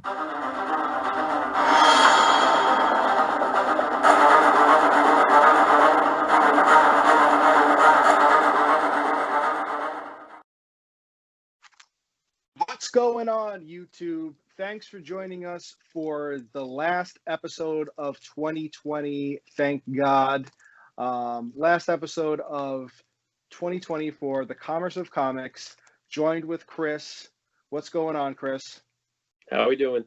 What's going on, YouTube? Thanks for joining us for the last episode of 2020. Thank God. Last episode of 2020 for the Commerce of Comics. Joined with Chris. What's going on, Chris? How are we doing?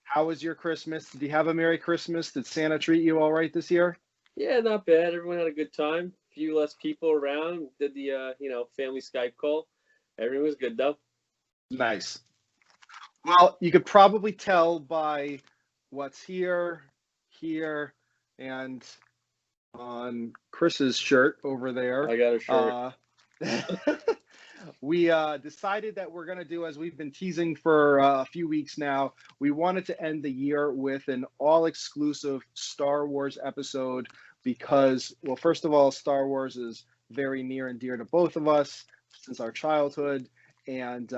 How was your Christmas? Did you have a Merry Christmas? Did Santa treat you all right this year? Yeah, not bad. Everyone had a good time. A few less people around. Did the family Skype call. Everything was good though. Nice. Well, you could probably tell by what's here, and on Chris's shirt over there. I got a shirt. We decided that we're going to do, as we've been teasing for a few weeks now, we wanted to end the year with an all-exclusive Star Wars episode because, well, first of all, Star Wars is very near and dear to both of us since our childhood, and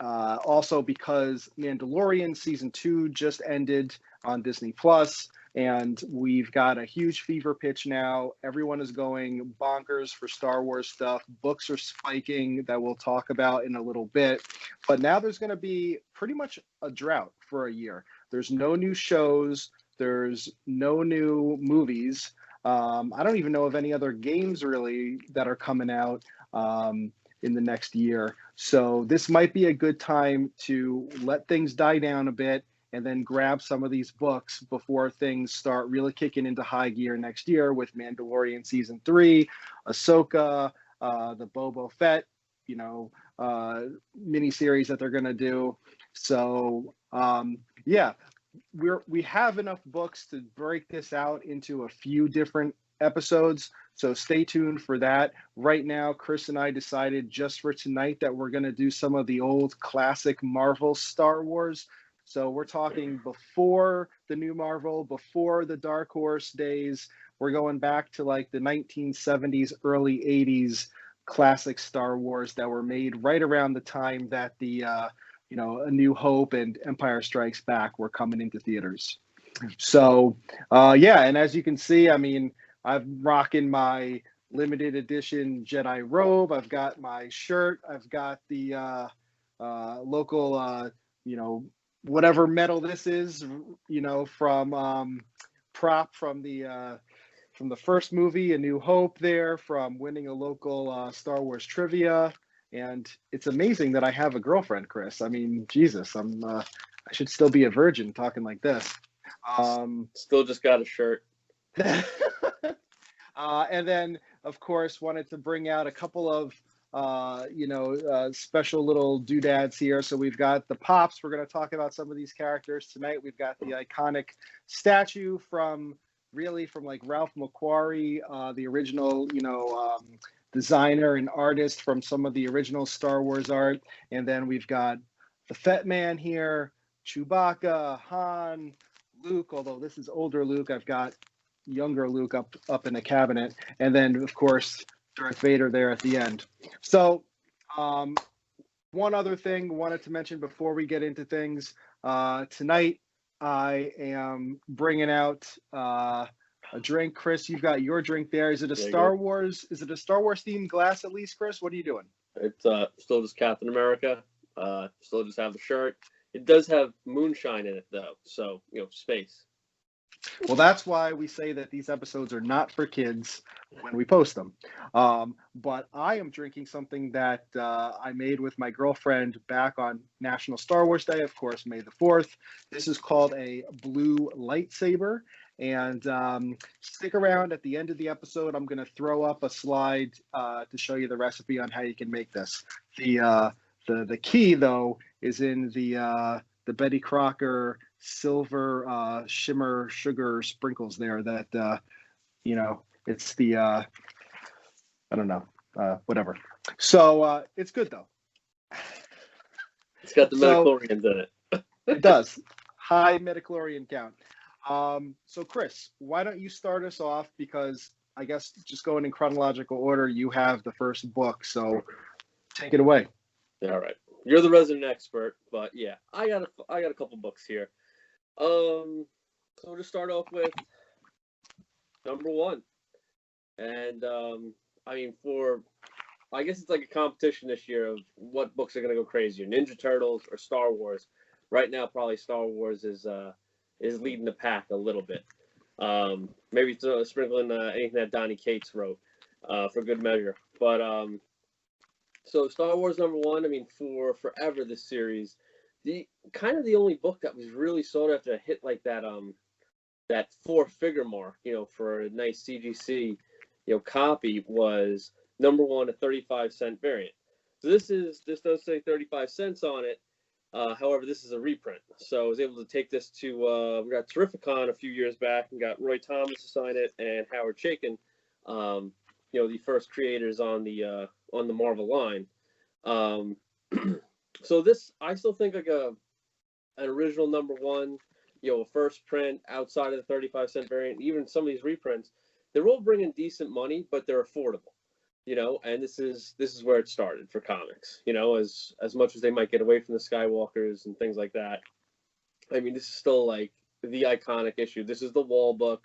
also because Mandalorian Season 2 just ended on Disney Plus. And we've got a huge fever pitch now. Everyone is going bonkers for Star Wars stuff. Books are spiking that we'll talk about in a little bit. But now there's going to be pretty much a drought for a year. There's no new shows. There's no new movies. I don't even know of any other games really that are coming out in the next year. So this might be a good time to let things die down a bit and then grab some of these books before things start really kicking into high gear next year with Mandalorian Season 3, Ahsoka, the Boba Fett, miniseries that they're going to do. So, we have enough books to break this out into a few different episodes. So stay tuned for that. Right now, Chris and I decided just for tonight that we're going to do some of the old classic Marvel Star Wars. So we're talking before the new Marvel, before the Dark Horse days. We're going back to like the 1970s, early 80s classic Star Wars that were made right around the time that the, A New Hope and Empire Strikes Back were coming into theaters. So, and as you can see, I mean, I'm rocking my limited edition Jedi robe. I've got my shirt. I've got the local, whatever medal this is, from prop from the first movie, A New Hope, there from winning a local Star Wars trivia. And it's amazing that I have a girlfriend, Chris. I mean, Jesus, I should still be a virgin talking like this. Still just got a shirt. And then, of course, wanted to bring out a couple of special little doodads here. So we've got the Pops. We're going to talk about some of these characters tonight. We've got the iconic statue from like Ralph McQuarrie, the original, designer and artist from some of the original Star Wars art. And then we've got the Fett Man here, Chewbacca, Han, Luke, although this is older Luke. I've got younger Luke up in a cabinet. And then, of course, Darth Vader there at the end. So one other thing wanted to mention before we get into things. Tonight I am bringing out a drink. Chris, you've got your drink there. Is it a Star Wars themed glass at least, Chris? What are you doing? It's still just Captain America. Still just have the shirt. It does have moonshine in it though, so space. Well, that's why we say that these episodes are not for kids when we post them. But I am drinking something that I made with my girlfriend back on National Star Wars Day, of course, May the 4th. This is called a Blue Lightsaber. And stick around at the end of the episode. I'm going to throw up a slide to show you the recipe on how you can make this. The key, though, is in the Betty Crocker silver shimmer sugar sprinkles there that it's the I don't know, whatever. So it's good though. It's got the midichlorians in it. It does. High midichlorian count. So Chris, why don't you start us off, because I guess just going in chronological order, you have the first book, so take it away. All right. You're the resident expert, but yeah, I got a couple books here. So we'll just start off with number one, and I mean, I guess it's like a competition this year of what books are gonna go crazier, Ninja Turtles or Star Wars. Right now, probably Star Wars is leading the pack a little bit. Maybe sprinkling anything that Donny Cates wrote for good measure. But so Star Wars number one. I mean, for forever this series, the only book that was really sought after to hit like that four-figure mark, for a nice CGC, copy was number one, a 35-cent variant. So this does say 35 cents on it. However, this is a reprint. So I was able to take this to, we got Terrificon a few years back and got Roy Thomas to sign it and Howard Chaykin, the first creators on the Marvel line. So this, I still think like an original number one, a first print outside of the 35-cent variant, even some of these reprints, they're all bringing decent money, but they're affordable. And this is where it started for comics. As much as they might get away from the Skywalkers and things like that, I mean, this is still like the iconic issue. This is the wall book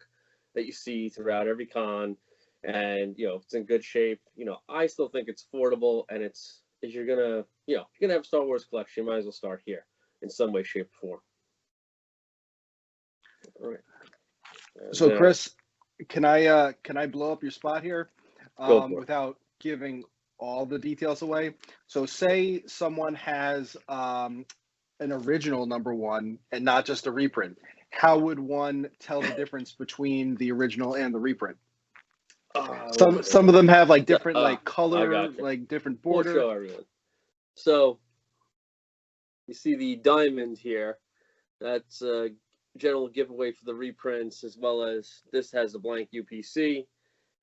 that you see throughout every con, and it's in good shape. I still think it's affordable, and if you're gonna have a Star Wars collection, you might as well start here in some way, shape, or form. All right. So Chris, can I blow up your spot here? Without giving all the details away. So say someone has an original number one and not just a reprint. How would one tell the difference between the original and the reprint? Some of them have like different like color, like different border. We'll show everyone. So you see the diamond here. That's a general giveaway for the reprints, as well as this has a blank UPC.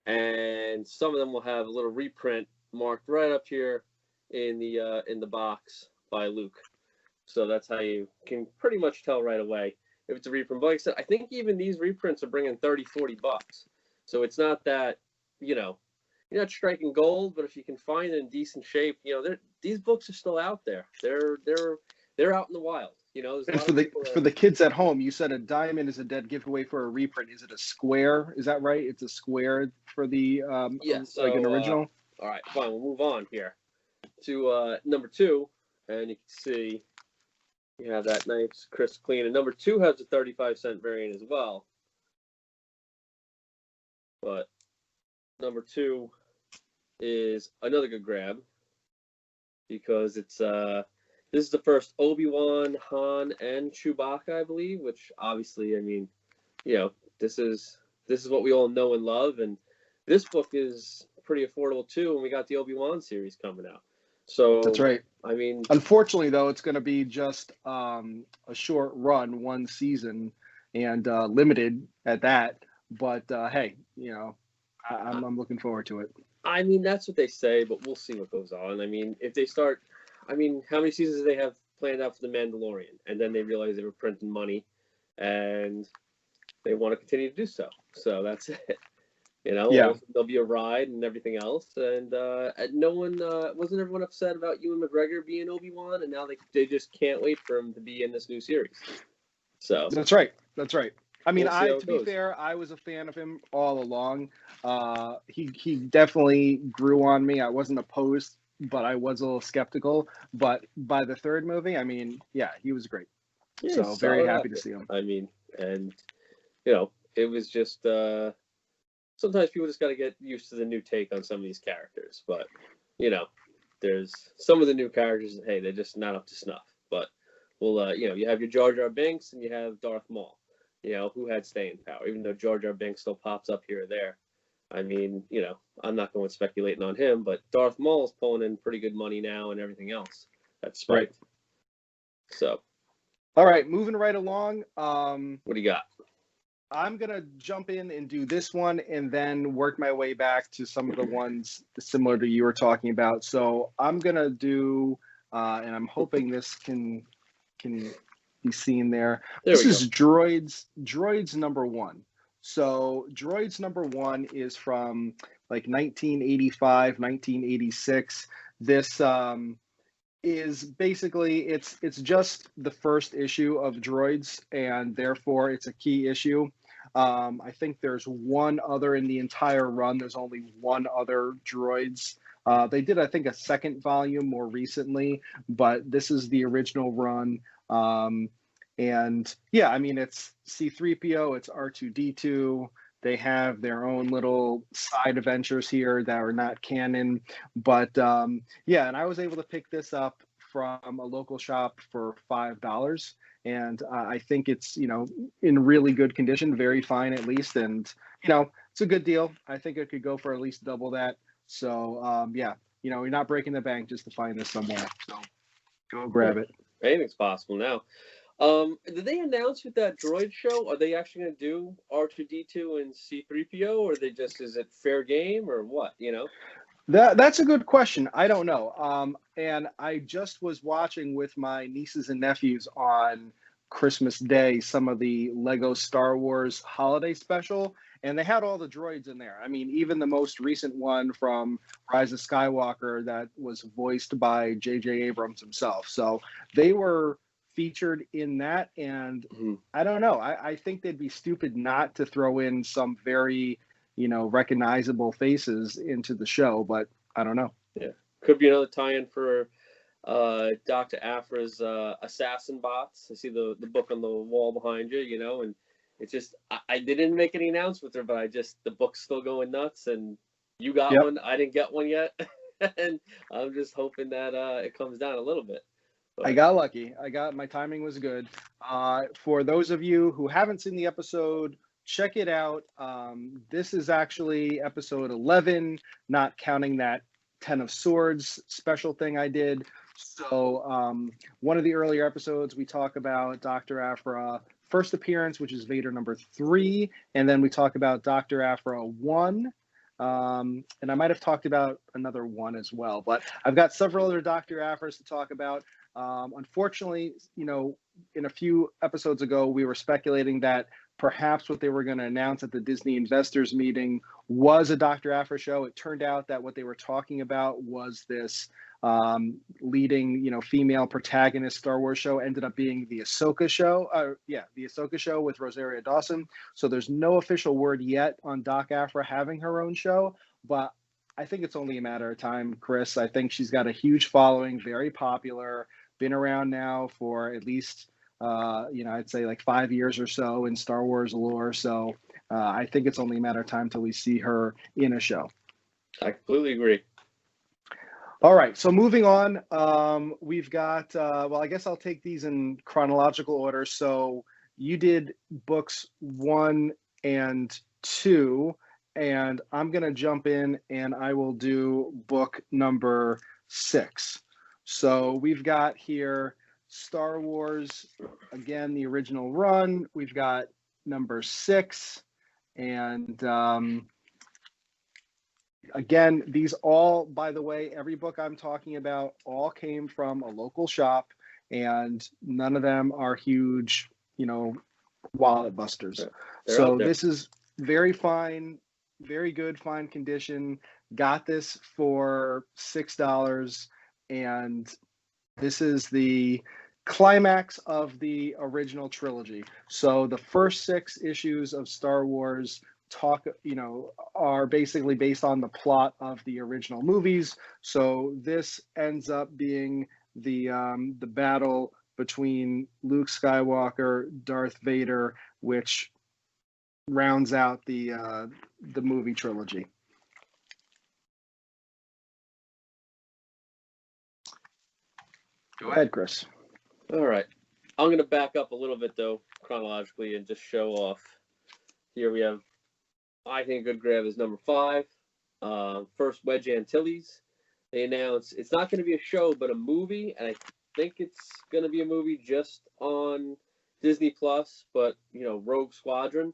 And some of them will have a little reprint marked right up here in the box by Luke. So that's how you can pretty much tell right away if it's a reprint. But like I said, I think even these reprints are bringing $30-$40. So it's not that, you're not striking gold, but if you can find it in decent shape, these books are still out there. They're out in the wild. And for the kids at home, you said a diamond is a dead giveaway for a reprint. Is it a square? Is that right? It's a square for the like an original. All right, fine. We'll move on here to number two, and you can see you have that nice crisp clean. And number two has a 35-cent variant as well, but number two is another good grab because it's this is the first Obi-Wan, Han, and Chewbacca, I believe, which obviously, I mean, this is what we all know and love, and this book is pretty affordable too, and we got the Obi-Wan series coming out. So that's right. I mean, unfortunately, though, it's going to be just a short run, one season, and limited at that. But hey, I'm looking forward to it. I mean, that's what they say, but we'll see what goes on. I mean, if they start. I mean, how many seasons do they have planned out for The Mandalorian? And then they realize they were printing money, and they want to continue to do so. So that's it. Yeah. There'll be a ride and everything else. And no one wasn't everyone upset about Ewan McGregor being Obi-Wan, and now they just can't wait for him to be in this new series. So that's right. That's right. I mean, to be fair, I was a fan of him all along. He definitely grew on me. I wasn't opposed, but I was a little skeptical. But by the third movie, I mean, yeah, he was great. Yeah, so very happy to see him. I mean, and it was just sometimes people just got to get used to the new take on some of these characters. But there's some of the new characters. Hey, they're just not up to snuff. But well, you have your Jar Jar Binks and you have Darth Maul. Who had staying power, even though Jar Jar Binks still pops up here or there. I mean, I'm not going speculating on him, but Darth Maul's pulling in pretty good money now and everything else. That's spiked. Right. So. All right, moving right along. What do you got? I'm going to jump in and do this one and then work my way back to some of the ones similar to you were talking about. So I'm going to do, and I'm hoping this can be seen there. This is Droids number one. So Droids number one is from like 1985, 1986. This is basically it's just the first issue of Droids, and therefore it's a key issue. I think there's one other in the entire run. There's only one other Droids. They did, I think, a second volume more recently, but this is the original run. And yeah, I mean, it's C3PO, it's R2D2. They have their own little side adventures here that are not canon. But yeah, and I was able to pick this up from a local shop for $5. And I think it's, in really good condition, very fine at least. And, it's a good deal. I think it could go for at least double that. So yeah, you're not breaking the bank just to find this somewhere. So go grab it. Anything's possible now. Did they announce with that droid show? Are they actually going to do R2D2 and C3PO, or is it fair game, or what? That's a good question. I don't know. And I just was watching with my nieces and nephews on Christmas Day some of the Lego Star Wars holiday special, and they had all the droids in there. I mean, even the most recent one from Rise of Skywalker that was voiced by J.J. Abrams himself. So they were featured in that, and I don't know. I think they'd be stupid not to throw in some very recognizable faces into the show, but I don't know. Yeah, could be another tie-in for Dr. Afra's assassin bots. I see the book on the wall behind you, and it's just I didn't make any announcement there, but the book's still going nuts, and you got one. I didn't get one yet, and I'm just hoping that it comes down a little bit. But I got lucky. My timing was good. For those of you who haven't seen the episode, check it out. This is actually episode 11, not counting that 10 of Swords special thing I did. So one of the earlier episodes, we talk about Dr. Aphra first appearance, which is Vader number 3, and then we talk about Dr. Aphra 1. And I might have talked about another one as well, but I've got several other Dr. Aphras to talk about. Unfortunately, in a few episodes ago, we were speculating that perhaps what they were going to announce at the Disney investors meeting was a Dr. Aphra show. It turned out that what they were talking about was this leading, female protagonist Star Wars show ended up being the Ahsoka show. The Ahsoka show with Rosario Dawson. So there's no official word yet on Doc Aphra having her own show, but I think it's only a matter of time, Chris. I think she's got a huge following, very popular, been around now for at least, I'd say like 5 years or so in Star Wars lore. So I think it's only a matter of time till we see her in a show. I completely agree. All right, so moving on, we've got, I guess I'll take these in chronological order. So you did books 1 and 2, and I'm going to jump in and I will do book number 6. So we've got here Star Wars, again, the original run. We've got number 6, and again, these all, by the way, every book I'm talking about all came from a local shop, and none of them are huge, wallet busters. So this is very fine, very good, fine condition. Got this for $6, and this is the climax of the original trilogy. So the first 6 issues of Star Wars are basically based on the plot of the original movies. So this ends up being the battle between Luke Skywalker, Darth Vader, which rounds out the movie trilogy. Go ahead, Chris. All right. I'm going to back up a little bit, though, chronologically, and just show off. Here we have, I think, a good grab is number 5. First, Wedge Antilles. They announced it's not going to be a show, but a movie, and I think it's going to be a movie just on Disney Plus, but, Rogue Squadron.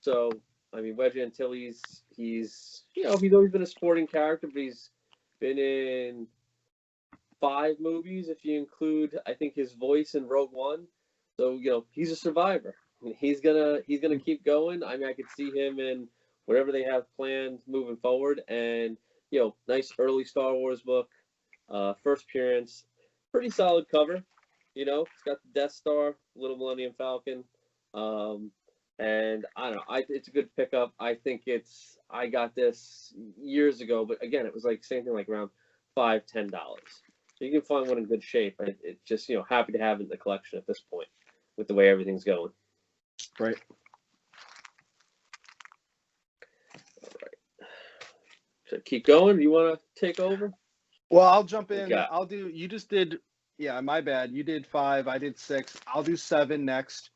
So, I mean, Wedge Antilles, he's always been a sporting character, but he's been in 5 movies if you include, I think, his voice in Rogue One. So, he's a survivor. He's gonna keep going. I mean, I could see him in whatever they have planned moving forward. And nice early Star Wars book, first appearance. pretty solid cover. You know, it's got the Death Star, Little Millennium Falcon, and I don't know. It's a good pickup. I think I got this years ago, but again, it was like same thing, like around $5-10. So you can find one in good shape. It's just happy to have it in the collection at this point, with the way everything's going. Right. All right. So keep going. You want to take over? Well, I'll jump in. I'll do. You just did. Yeah, my bad. You did 5. I did 6. I'll do 7 next.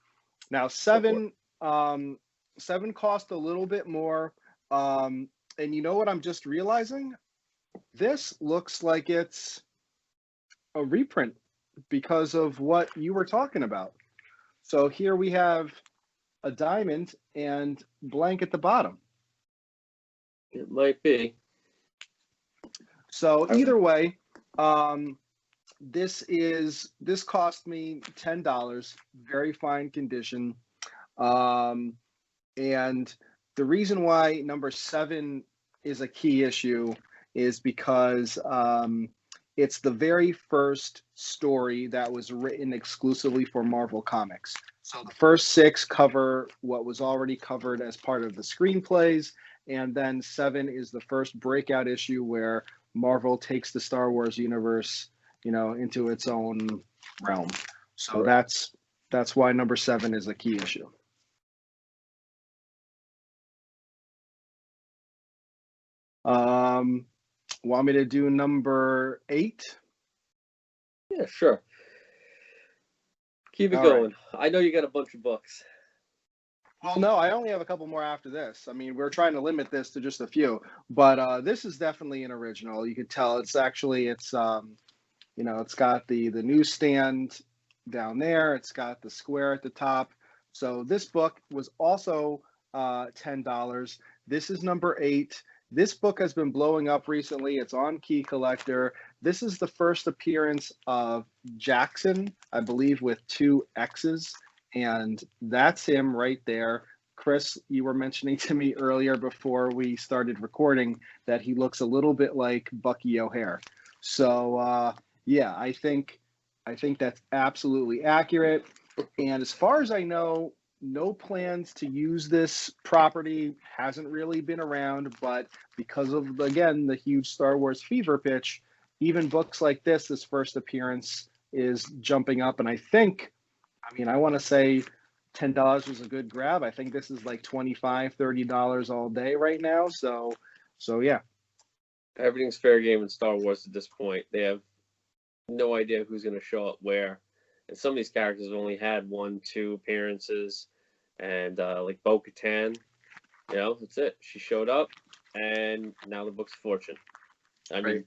Now 7. 7 cost a little bit more. And you know what? I'm just realizing. This looks like it's a reprint because of what you were talking about. So here we have a diamond and blank at the bottom. It might be. So either way, this cost me $10, very fine condition. And the reason why number 7 is a key issue is because it's the very first story that was written exclusively for Marvel Comics. So the first 6 cover what was already covered as part of the screenplays, and then 7 is the first breakout issue where Marvel takes the Star Wars universe, into its own realm. So that's why number 7 is a key issue. Want me to do number 8? Yeah, sure. Keep it going. Right. I know you got a bunch of books. Well, no, I only have a couple more after this. I mean, we're trying to limit this to just a few, but this is definitely an original. You could tell it's got the newsstand down there. It's got the square at the top. So this book was also $10. This is number 8. This book has been blowing up recently. It's on Key Collector. This is the first appearance of Jackson, I believe, with 2 X's. And that's him right there. Chris, you were mentioning to me earlier before we started recording that he looks a little bit like Bucky O'Hare. So, yeah, I think that's absolutely accurate. And as far as I know, no plans to use this property, hasn't really been around, but because of, again, the huge Star Wars fever pitch, even books like this first appearance is jumping up. And I want to say $10 was a good grab. I think this is like $25, $30 all day right now. So yeah. Everything's fair game in Star Wars at this point. They have no idea who's going to show up where. And some of these characters have only had 1-2 appearances. And like Bo-Katan, that's it. She showed up, and now the book's a fortune. I mean,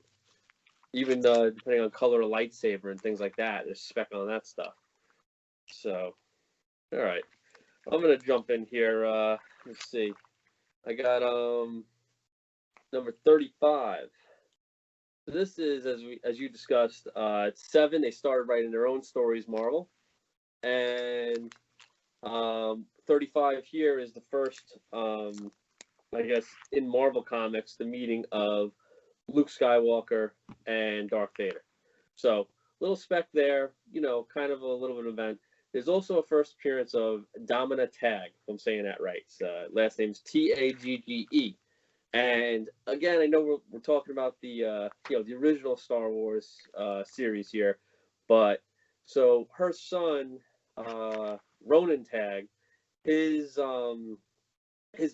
even depending on color of lightsaber and things like that, there's spec on that stuff. So, all right. I'm going to jump in here. Let's see. I got number 35. So this is, as you discussed, it's 7. They started writing their own stories, Marvel. And 35 here is the first, I guess, in Marvel Comics, the meeting of Luke Skywalker and Darth Vader. So, little spec there, kind of a little bit of an event. There's also a first appearance of Domina Tagge, if I'm saying that right. Last name's Tagge. And again, I know we're talking about the the original Star Wars series here, but so her son, Ronan Tagge, his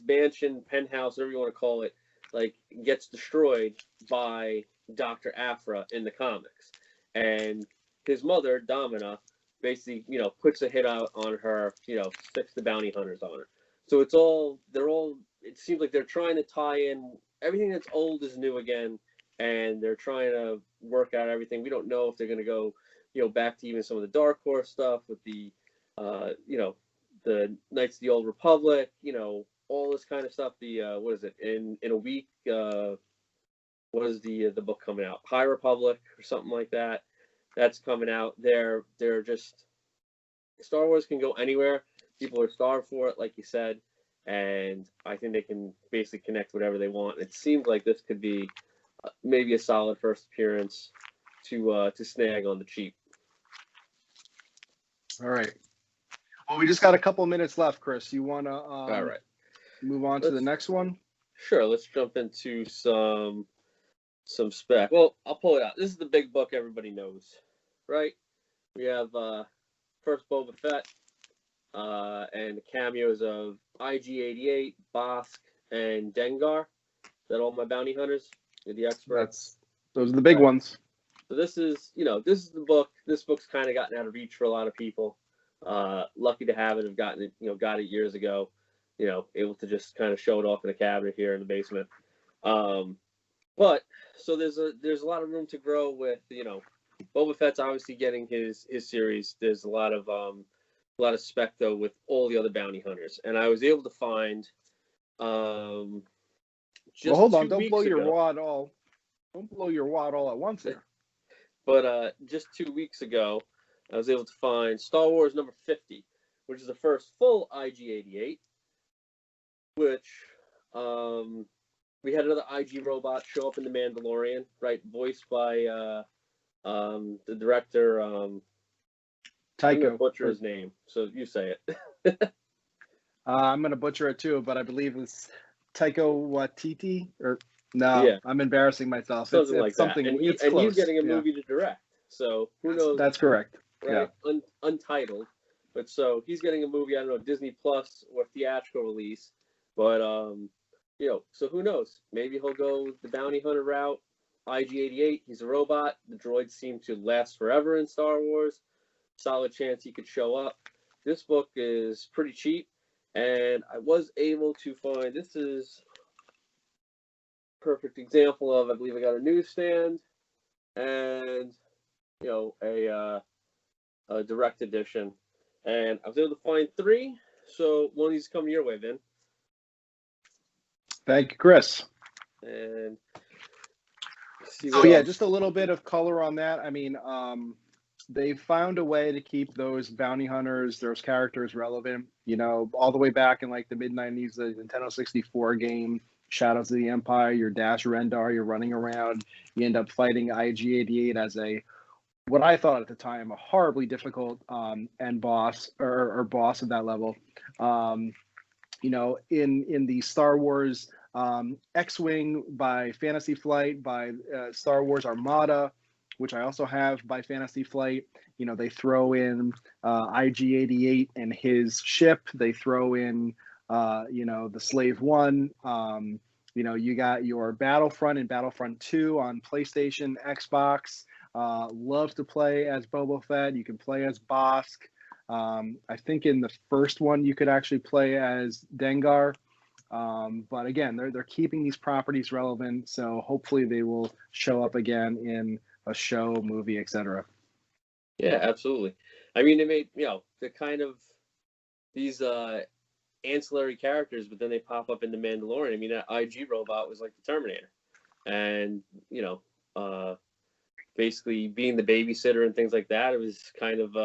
mansion, penthouse, whatever you want to call it, like gets destroyed by Dr. Aphra in the comics, and his mother, Domina, basically puts a hit out on her, sticks the bounty hunters on her. So it seems like they're trying to tie in everything that's old is new again, and they're trying to work out everything. We don't know if they're going to go back to even some of the Dark Horse stuff with the the Knights of the Old Republic, all this kind of stuff. The what is it, in a week, what is the book coming out, High Republic or something like that, that's coming out. They're just, Star Wars can go anywhere. People are starved for it, like you said, and I think they can basically connect whatever they want. It seems like this could be maybe a solid first appearance. to snag on the cheap. All right. Well, we just got a couple minutes left, Chris. You want to All right, move on to the next one? Sure. Let's jump into some spec. Well, I'll pull it out. This is the big book everybody knows, right? We have first Boba Fett and the cameos of IG-88, Bosk, and Dengar. Is that all my bounty hunters? You're the experts. Those are the big ones. So this is the book. This book's kind of gotten out of reach for a lot of people. Lucky to have it. Have gotten it, got it years ago. Able to just kind of show it off in a cabinet here in the basement. But so there's a lot of room to grow with. Boba Fett's obviously getting his series. There's a lot of spec though with all the other bounty hunters, and I was able to find. Well, hold on! Don't blow your wad all. Don't blow your wad all at once here. But just 2 weeks ago, I was able to find Star Wars number 50, which is the first full IG-88. Which we had another IG robot show up in The Mandalorian, right? Voiced by the director. Taika. I'm gonna butcher his name, so you say it. I'm gonna butcher it too, but I believe it's Taika Waititi or. No, yeah. I'm embarrassing myself. Something like that. And he's getting a movie to direct. So who knows? That's correct. Right? Yeah. Untitled. But so he's getting a movie, I don't know, Disney Plus or theatrical release. But so who knows? Maybe he'll go the bounty hunter route. IG-88, he's a robot. The droids seem to last forever in Star Wars. Solid chance he could show up. This book is pretty cheap, and I was able to find this is perfect example of, I believe I got a newsstand and a direct edition, and I was able to find 3. So one of these is coming your way, Vin. Thank you, Chris. And just a little bit of color on that. I mean, they found a way to keep those bounty hunters, those characters relevant. All the way back in like the mid '90s, the Nintendo 64 game. Shadows of the Empire, your Dash Rendar, you're running around, you end up fighting IG-88 as what I thought at the time, a horribly difficult end boss or boss at that level. In the Star Wars X-Wing by Fantasy Flight, by Star Wars Armada, which I also have by Fantasy Flight, they throw in IG-88 and his ship, they throw in the Slave One, you got your Battlefront and Battlefront 2 on PlayStation, Xbox. Love to play as Boba Fett. You can play as Bosk. I think in the first one you could actually play as Dengar. But again, they're keeping these properties relevant, so hopefully they will show up again in a show, movie, etc. Yeah, absolutely. I mean, they made the kind of these ancillary characters, but then they pop up in The Mandalorian. I mean, that IG robot was like the Terminator, and basically being the babysitter and things like that. It was kind of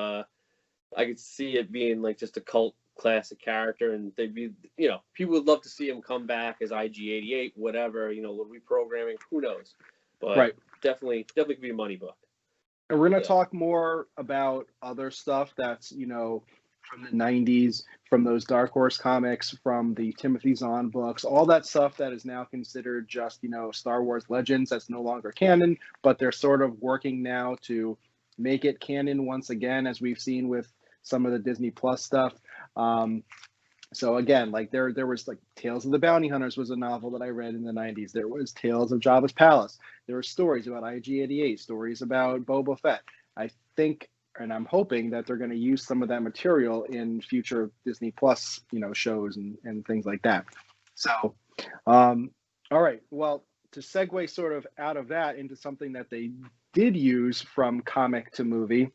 I could see it being like just a cult classic character, and they'd be people would love to see him come back as IG-88, whatever, reprogramming, who knows, but right. definitely could be a money book. And we're going to talk more about other stuff that's from the 90s, from those Dark Horse comics, from the Timothy Zahn books, all that stuff that is now considered just, Star Wars Legends. That's no longer canon, but they're sort of working now to make it canon once again, as we've seen with some of the Disney Plus stuff. So again, like there was like Tales of the Bounty Hunters was a novel that I read in the 90s. There was Tales of Jabba's Palace. There were stories about IG-88, stories about Boba Fett. I think, and I'm hoping that they're going to use some of that material in future Disney Plus, shows and things like that. So, all right. Well, to segue sort of out of that into something that they did use from comic to movie,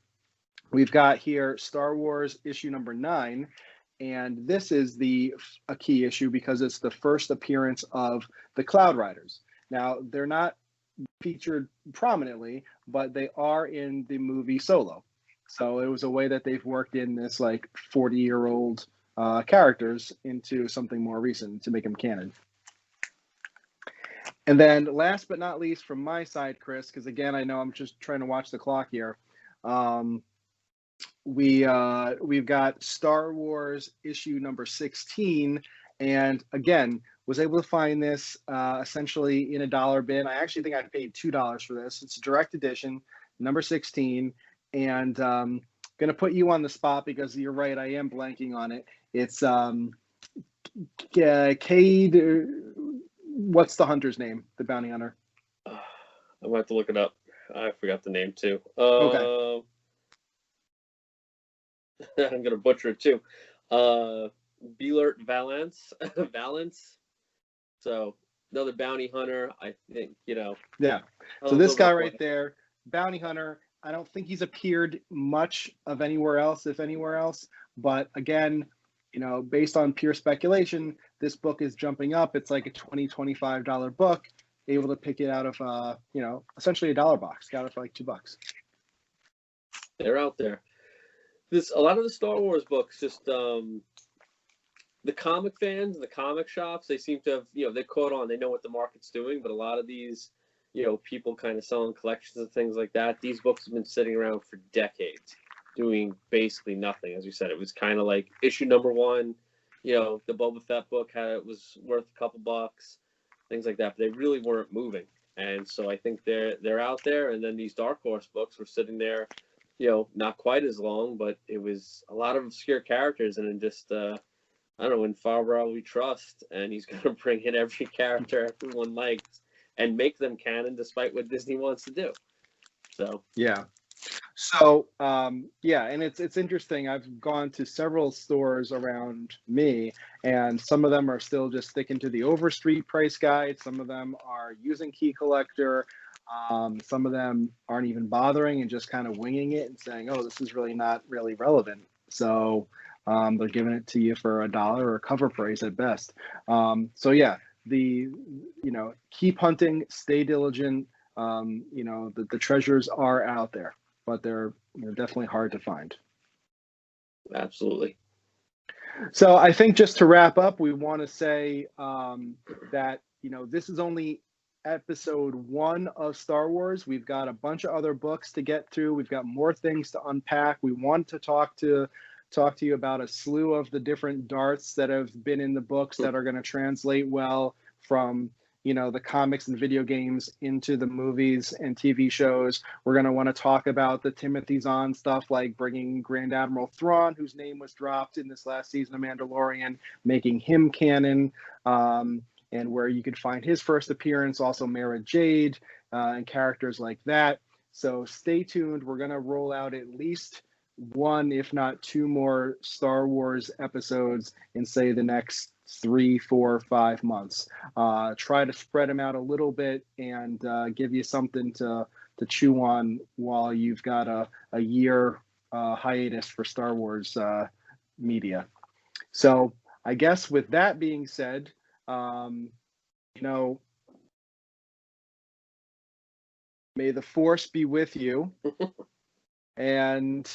we've got here Star Wars issue number 9. And this is a key issue because it's the first appearance of the Cloud Riders. Now, they're not featured prominently, but they are in the movie Solo. So it was a way that they've worked in this like 40-year-old characters into something more recent to make them canon. And then last but not least from my side, Chris, because again, I know I'm just trying to watch the clock here. We've got Star Wars issue number 16, and again was able to find this essentially in a dollar bin. I actually think I paid $2 for this. It's a direct edition, number 16, and going to put you on the spot because you're right, I am blanking on it. It's Cade. What's the hunter's name? The bounty hunter. I'm gonna have to look it up. I forgot the name too. Okay. I'm gonna butcher it too. Belert Valance. Valance. So another bounty hunter. I think Yeah. So this guy right there, bounty hunter. I don't think he's appeared much of anywhere else, if anywhere else. But again, based on pure speculation, this book is jumping up. It's like a $20-$25 book. Able to pick it out of essentially a dollar box. Got it for like $2. They're out there. A lot of the Star Wars books, just the comic fans, the comic shops, they seem to have they caught on. They know what the market's doing, but a lot of these people kind of selling collections and things like that. These books have been sitting around for decades, doing basically nothing. As you said, it was kind of like issue number 1. The Boba Fett book was worth a couple bucks, things like that. But they really weren't moving, and so I think they're out there. And then these Dark Horse books were sitting there, not quite as long, but it was a lot of obscure characters, and then just I don't know, in Favreau we trust, and he's going to bring in every character everyone likes and make them canon, despite what Disney wants to do. So yeah. So and it's interesting. I've gone to several stores around me, and some of them are still just sticking to the Overstreet price guide. Some of them are using Key Collector. Some of them aren't even bothering and just kind of winging it and saying, "Oh, this is really not really relevant." So they're giving it to you for $1 or a cover price at best. So yeah, keep hunting, stay diligent. The treasures are out there, but they're definitely hard to find. Absolutely. So I think just to wrap up, we want to say that this is only episode 1 of Star Wars. We've got a bunch of other books to get through. We've got more things to unpack. We want to talk to you about a slew of the different darts that have been in the books that are going to translate well from the comics and video games into the movies and TV shows. We're going to want to talk about the Timothy Zahn stuff, like bringing Grand Admiral Thrawn, whose name was dropped in this last season of Mandalorian, making him canon, and where you could find his first appearance, also Mara Jade, and characters like that. So stay tuned. We're going to roll out at least 1, if not 2 more Star Wars episodes in, say, the next 3, 4, 5 months. Try to spread them out a little bit and give you something to chew on while you've got a year hiatus for Star Wars media. So I guess with that being said, may the Force be with you, and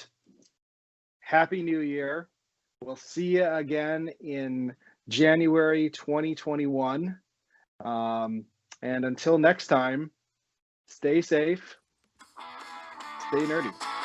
Happy New Year. We'll see you again in January 2021. And until next time, stay safe, stay nerdy.